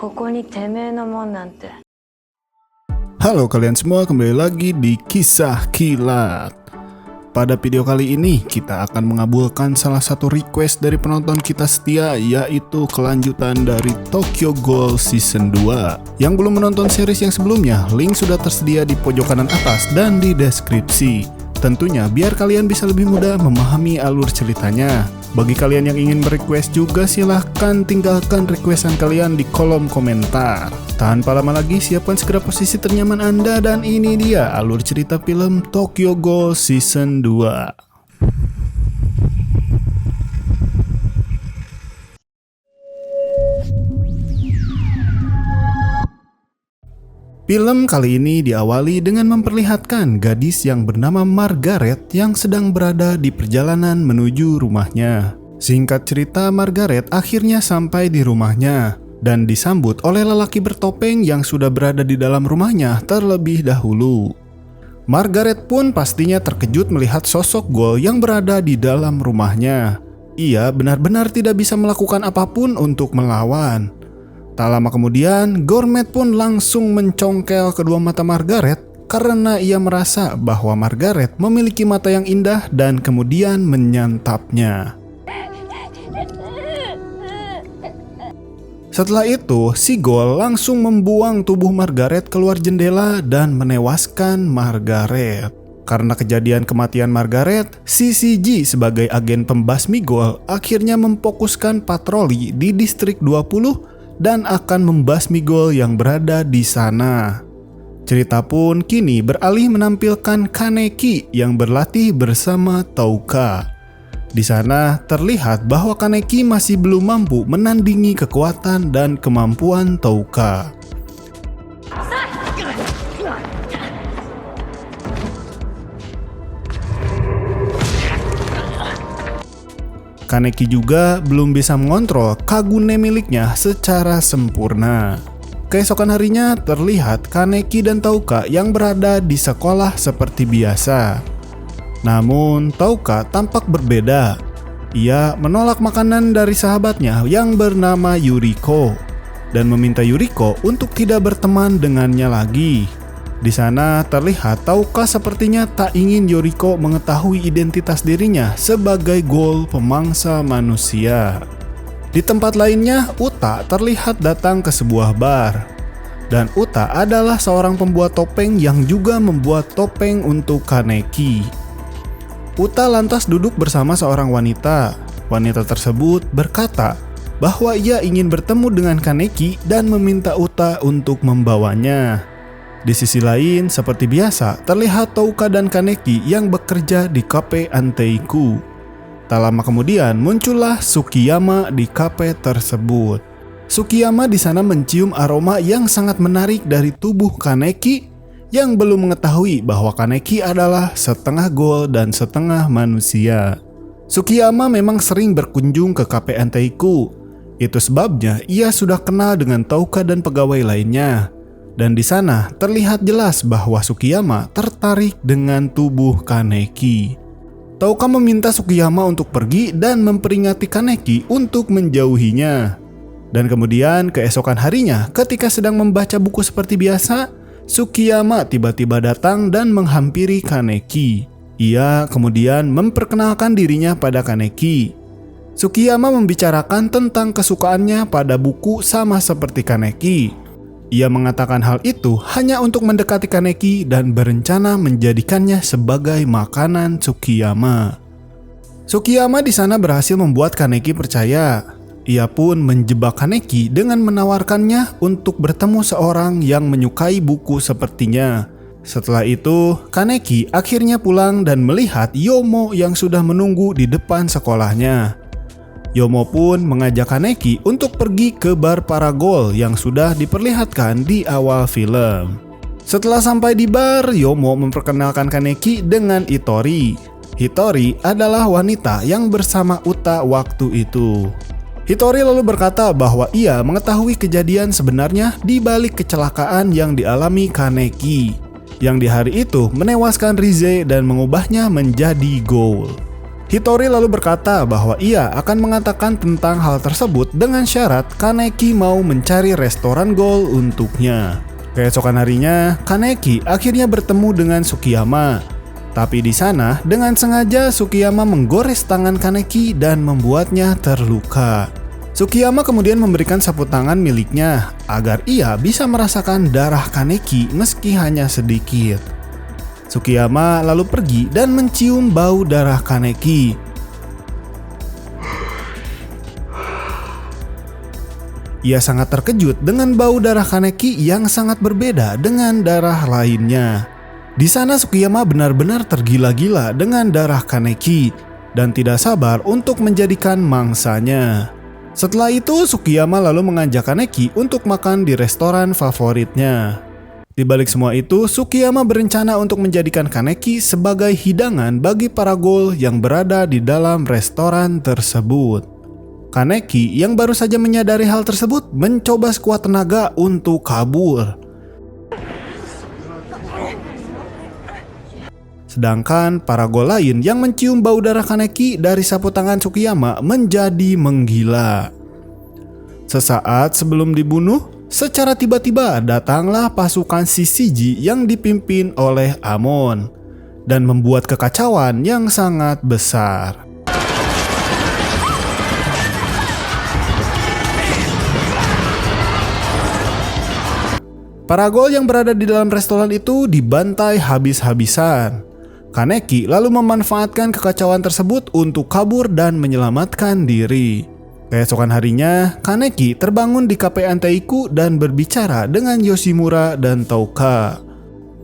ここにてめえのもんなんて。 Halo kalian semua, kembali lagi di Kisah Kilat. Pada video kali ini kita akan mengabulkan salah satu request dari penonton kita setia, yaitu kelanjutan dari Tokyo Ghoul Season 2. Yang belum menonton series yang sebelumnya, link sudah tersedia di pojok kanan atas dan di deskripsi. Tentunya biar kalian bisa lebih mudah memahami alur ceritanya. Bagi kalian yang ingin merequest juga, silahkan tinggalkan requestan kalian di kolom komentar. Tanpa lama lagi, siapkan segera posisi ternyaman Anda dan ini dia alur cerita film Tokyo Ghoul Season 2. Film kali ini diawali dengan memperlihatkan gadis yang bernama Margaret yang sedang berada di perjalanan menuju rumahnya. Singkat cerita, Margaret akhirnya sampai di rumahnya dan disambut oleh lelaki bertopeng yang sudah berada di dalam rumahnya terlebih dahulu. Margaret pun pastinya terkejut melihat sosok ghoul yang berada di dalam rumahnya. Ia benar-benar tidak bisa melakukan apapun untuk melawan. Tak lama kemudian, Gourmet pun langsung mencongkel kedua mata Margaret karena ia merasa bahwa Margaret memiliki mata yang indah dan kemudian menyantapnya. Setelah itu, si Ghoul langsung membuang tubuh Margaret keluar jendela dan menewaskan Margaret. Karena kejadian kematian Margaret, si CG sebagai agen pembasmi Ghoul akhirnya memfokuskan patroli di distrik 20 dan akan membasmi ghoul yang berada di sana. Cerita pun kini beralih menampilkan Kaneki yang berlatih bersama Touka. Di sana terlihat bahwa Kaneki masih belum mampu menandingi kekuatan dan kemampuan Touka. Kaneki juga belum bisa mengontrol Kagune miliknya secara sempurna. Keesokan harinya terlihat Kaneki dan Touka yang berada di sekolah seperti biasa. Namun Touka tampak berbeda. Ia menolak makanan dari sahabatnya yang bernama Yuriko dan meminta Yuriko untuk tidak berteman dengannya lagi. Di sana terlihat Touka sepertinya tak ingin Yuriko mengetahui identitas dirinya sebagai ghoul pemangsa manusia. Di tempat lainnya, Uta terlihat datang ke sebuah bar. Dan Uta adalah seorang pembuat topeng yang juga membuat topeng untuk Kaneki. Uta lantas duduk bersama seorang wanita. Wanita tersebut berkata bahwa ia ingin bertemu dengan Kaneki dan meminta Uta untuk membawanya. Di sisi lain, seperti biasa, terlihat Touka dan Kaneki yang bekerja di kafe Anteiku. Tak lama kemudian, muncullah Tsukiyama di kafe tersebut. Tsukiyama di sana mencium aroma yang sangat menarik dari tubuh Kaneki yang belum mengetahui bahwa Kaneki adalah setengah ghoul dan setengah manusia. Tsukiyama memang sering berkunjung ke kafe Anteiku. Itu sebabnya ia sudah kenal dengan Touka dan pegawai lainnya. Dan di sana terlihat jelas bahwa Tsukiyama tertarik dengan tubuh Kaneki. Touka meminta Tsukiyama untuk pergi dan memperingati Kaneki untuk menjauhinya. Dan kemudian keesokan harinya ketika sedang membaca buku seperti biasa, Tsukiyama tiba-tiba datang dan menghampiri Kaneki. Ia kemudian memperkenalkan dirinya pada Kaneki. Tsukiyama membicarakan tentang kesukaannya pada buku sama seperti Kaneki. Ia mengatakan hal itu hanya untuk mendekati Kaneki dan berencana menjadikannya sebagai makanan Tsukiyama. Tsukiyama di sana berhasil membuat Kaneki percaya. Ia pun menjebak Kaneki dengan menawarkannya untuk bertemu seorang yang menyukai buku sepertinya. Setelah itu, Kaneki akhirnya pulang dan melihat Yomo yang sudah menunggu di depan sekolahnya. Yomo pun mengajak Kaneki untuk pergi ke bar para ghoul yang sudah diperlihatkan di awal film. Setelah sampai di bar, Yomo memperkenalkan Kaneki dengan Hitori. Hitori adalah wanita yang bersama Uta waktu itu. Hitori lalu berkata bahwa ia mengetahui kejadian sebenarnya di balik kecelakaan yang dialami Kaneki, yang di hari itu menewaskan Rize dan mengubahnya menjadi ghoul. Hitori lalu berkata bahwa ia akan mengatakan tentang hal tersebut dengan syarat Kaneki mau mencari restoran Gold untuknya. Keesokan harinya, Kaneki akhirnya bertemu dengan Sukiyama. Tapi di sana, dengan sengaja Sukiyama menggores tangan Kaneki dan membuatnya terluka. Sukiyama kemudian memberikan sapu tangan miliknya agar ia bisa merasakan darah Kaneki meski hanya sedikit. Sukiyama lalu pergi dan mencium bau darah Kaneki. Ia sangat terkejut dengan bau darah Kaneki yang sangat berbeda dengan darah lainnya. Di sana Sukiyama benar-benar tergila-gila dengan darah Kaneki dan tidak sabar untuk menjadikan mangsanya. Setelah itu Sukiyama lalu mengajak Kaneki untuk makan di restoran favoritnya. Di balik semua itu, Sukiyama berencana untuk menjadikan Kaneki sebagai hidangan bagi para Ghoul yang berada di dalam restoran tersebut. Kaneki yang baru saja menyadari hal tersebut mencoba sekuat tenaga untuk kabur. Sedangkan para Ghoul lain yang mencium bau darah Kaneki dari sapu tangan Sukiyama menjadi menggila. Sesaat sebelum dibunuh, secara tiba-tiba datanglah pasukan Shishiji yang dipimpin oleh Amon dan membuat kekacauan yang sangat besar. Para Ghoul yang berada di dalam restoran itu dibantai habis-habisan. Kaneki lalu memanfaatkan kekacauan tersebut untuk kabur dan menyelamatkan diri. Keesokan harinya, Kaneki terbangun di kafe Anteiku dan berbicara dengan Yoshimura dan Touka.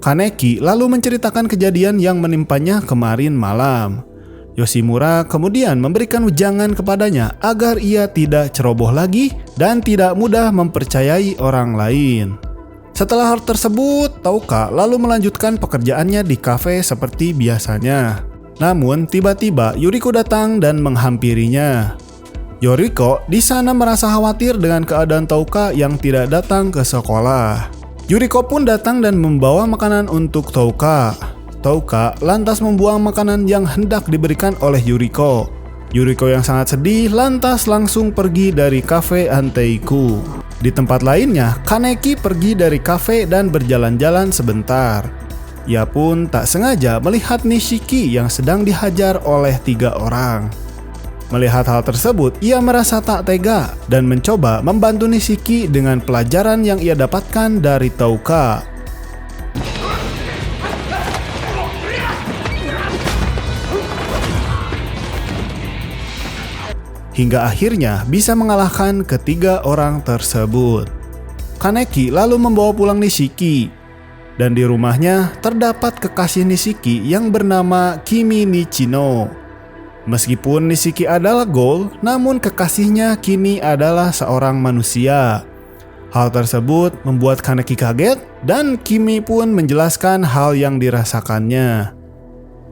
Kaneki lalu menceritakan kejadian yang menimpanya kemarin malam. Yoshimura kemudian memberikan wejangan kepadanya agar ia tidak ceroboh lagi dan tidak mudah mempercayai orang lain. Setelah hal tersebut, Touka lalu melanjutkan pekerjaannya di kafe seperti biasanya. Namun, tiba-tiba Yuriko datang dan menghampirinya. Yuriko di sana merasa khawatir dengan keadaan Touka yang tidak datang ke sekolah. Yuriko pun datang dan membawa makanan untuk Touka. Touka lantas membuang makanan yang hendak diberikan oleh Yuriko. Yuriko yang sangat sedih lantas langsung pergi dari kafe Anteiku. Di tempat lainnya, Kaneki pergi dari kafe dan berjalan-jalan sebentar. Ia pun tak sengaja melihat Nishiki yang sedang dihajar oleh 3 orang. Melihat hal tersebut, ia merasa tak tega dan mencoba membantu Nishiki dengan pelajaran yang ia dapatkan dari Touka. Hingga akhirnya bisa mengalahkan ketiga orang tersebut. Kaneki lalu membawa pulang Nishiki. Dan di rumahnya terdapat kekasih Nishiki yang bernama Kimi Nichino. Meskipun Nishiki adalah Ghoul, namun kekasihnya kini adalah seorang manusia. Hal tersebut membuat Kaneki kaget dan Kimi pun menjelaskan hal yang dirasakannya.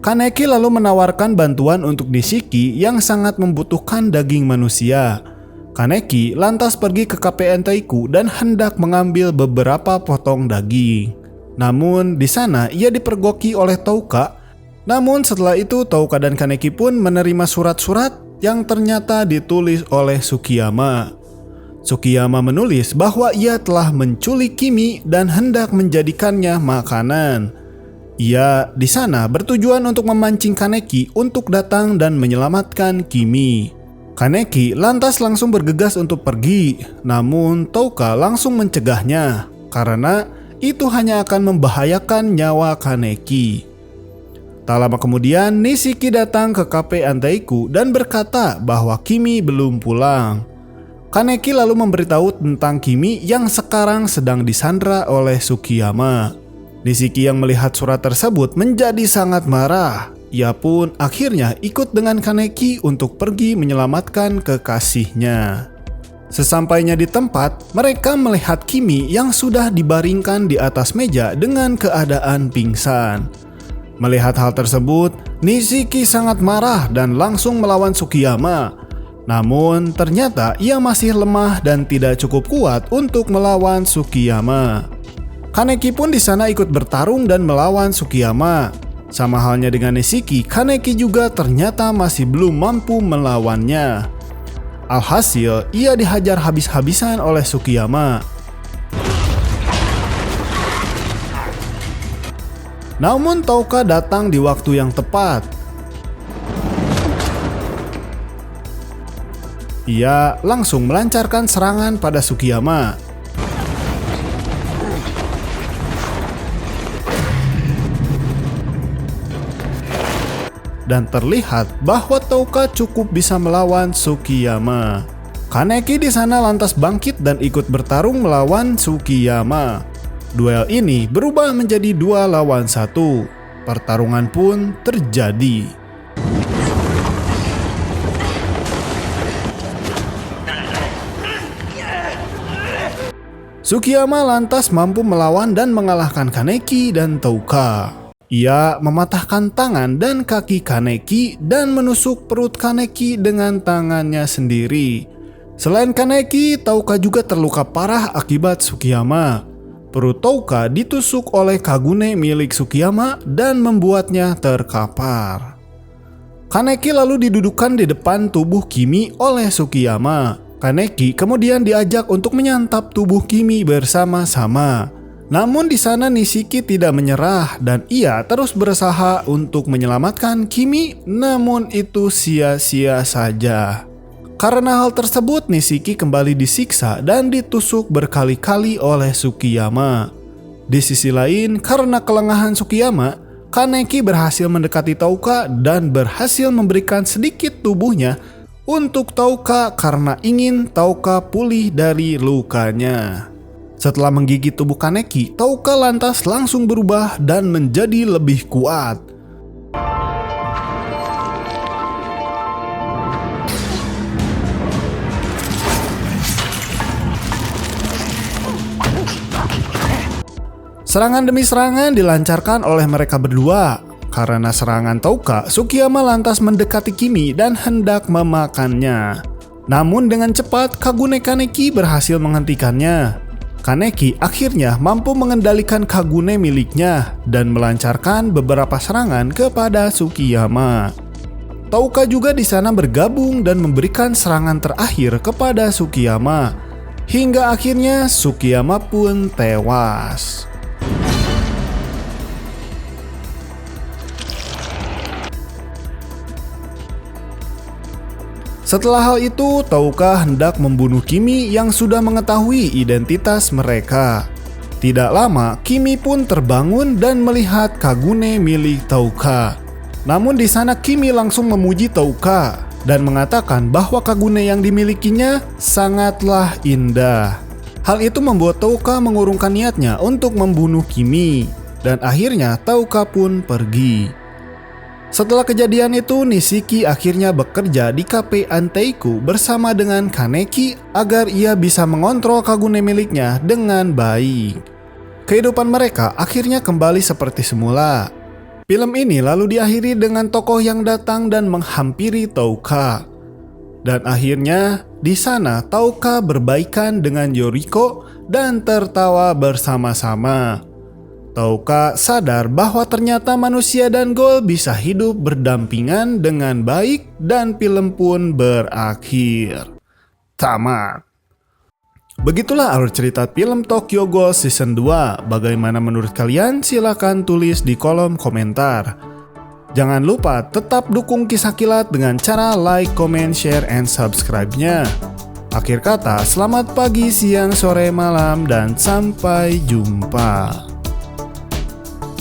Kaneki lalu menawarkan bantuan untuk Nishiki yang sangat membutuhkan daging manusia. Kaneki lantas pergi ke kafe Anteiku dan hendak mengambil beberapa potong daging. Namun di sana ia dipergoki oleh Touka. Namun setelah itu Touka dan Kaneki pun menerima surat-surat yang ternyata ditulis oleh Sukiyama. Sukiyama menulis bahwa ia telah menculik Kimi dan hendak menjadikannya makanan. Ia di sana bertujuan untuk memancing Kaneki untuk datang dan menyelamatkan Kimi. Kaneki lantas langsung bergegas untuk pergi, namun Touka langsung mencegahnya karena itu hanya akan membahayakan nyawa Kaneki. Tak lama kemudian, Nishiki datang ke kafe Anteiku dan berkata bahwa Kimi belum pulang. Kaneki lalu memberitahu tentang Kimi yang sekarang sedang disandra oleh Sukiyama. Nishiki yang melihat surat tersebut menjadi sangat marah. Ia pun akhirnya ikut dengan Kaneki untuk pergi menyelamatkan kekasihnya. Sesampainya di tempat, mereka melihat Kimi yang sudah dibaringkan di atas meja dengan keadaan pingsan. Melihat hal tersebut, Nishiki sangat marah dan langsung melawan Sukiyama. Namun ternyata ia masih lemah dan tidak cukup kuat untuk melawan Sukiyama. Kaneki pun di sana ikut bertarung dan melawan Sukiyama. Sama halnya dengan Nishiki, Kaneki juga ternyata masih belum mampu melawannya. Alhasil, ia dihajar habis-habisan oleh Sukiyama. Namun Touka datang di waktu yang tepat. Ia langsung melancarkan serangan pada Sukiyama. Dan terlihat bahwa Touka cukup bisa melawan Sukiyama. Kaneki di sana lantas bangkit dan ikut bertarung melawan Sukiyama. Duel ini berubah menjadi 2 lawan 1. Pertarungan pun terjadi. Sukiyama lantas mampu melawan dan mengalahkan Kaneki dan Touka. Ia mematahkan tangan dan kaki Kaneki dan menusuk perut Kaneki dengan tangannya sendiri. Selain Kaneki, Touka juga terluka parah akibat Sukiyama. Perut Touka ditusuk oleh Kagune milik Sukiyama dan membuatnya terkapar. Kaneki lalu didudukan di depan tubuh Kimi oleh Sukiyama. Kaneki kemudian diajak untuk menyantap tubuh Kimi bersama-sama. Namun di sana Nishiki tidak menyerah dan ia terus berusaha untuk menyelamatkan Kimi, namun itu sia-sia saja. Karena hal tersebut, Nishiki kembali disiksa dan ditusuk berkali-kali oleh Sukiyama. Di sisi lain, karena kelengahan Sukiyama, Kaneki berhasil mendekati Touka dan berhasil memberikan sedikit tubuhnya untuk Touka karena ingin Touka pulih dari lukanya. Setelah menggigit tubuh Kaneki, Touka lantas langsung berubah dan menjadi lebih kuat. Serangan demi serangan dilancarkan oleh mereka berdua. Karena serangan Touka, Sukiyama lantas mendekati Kimi dan hendak memakannya. Namun dengan cepat, Kagune Kaneki berhasil menghentikannya. Kaneki akhirnya mampu mengendalikan Kagune miliknya dan melancarkan beberapa serangan kepada Sukiyama. Touka juga di sana bergabung dan memberikan serangan terakhir kepada Sukiyama. Hingga akhirnya Sukiyama pun tewas. Setelah hal itu, Touka hendak membunuh Kimi yang sudah mengetahui identitas mereka. Tidak lama, Kimi pun terbangun dan melihat Kagune milik Touka. Namun di sana Kimi langsung memuji Touka dan mengatakan bahwa Kagune yang dimilikinya sangatlah indah. Hal itu membuat Touka mengurungkan niatnya untuk membunuh Kimi dan akhirnya Touka pun pergi. Setelah kejadian itu, Nishiki akhirnya bekerja di kafe Anteiku bersama dengan Kaneki agar ia bisa mengontrol Kagune miliknya dengan baik. Kehidupan mereka akhirnya kembali seperti semula. Film ini lalu diakhiri dengan tokoh yang datang dan menghampiri Touka. Dan akhirnya di sana Touka berbaikan dengan Yoriko dan tertawa bersama-sama. Touka sadar bahwa ternyata manusia dan ghoul bisa hidup berdampingan dengan baik dan film pun berakhir. Tamat. Begitulah alur cerita film Tokyo Ghoul Season 2. Bagaimana menurut kalian? Silahkan tulis di kolom komentar. Jangan lupa tetap dukung Kisah Kilat dengan cara like, comment, share, and subscribe-nya. Akhir kata, selamat pagi, siang, sore, malam, dan sampai jumpa.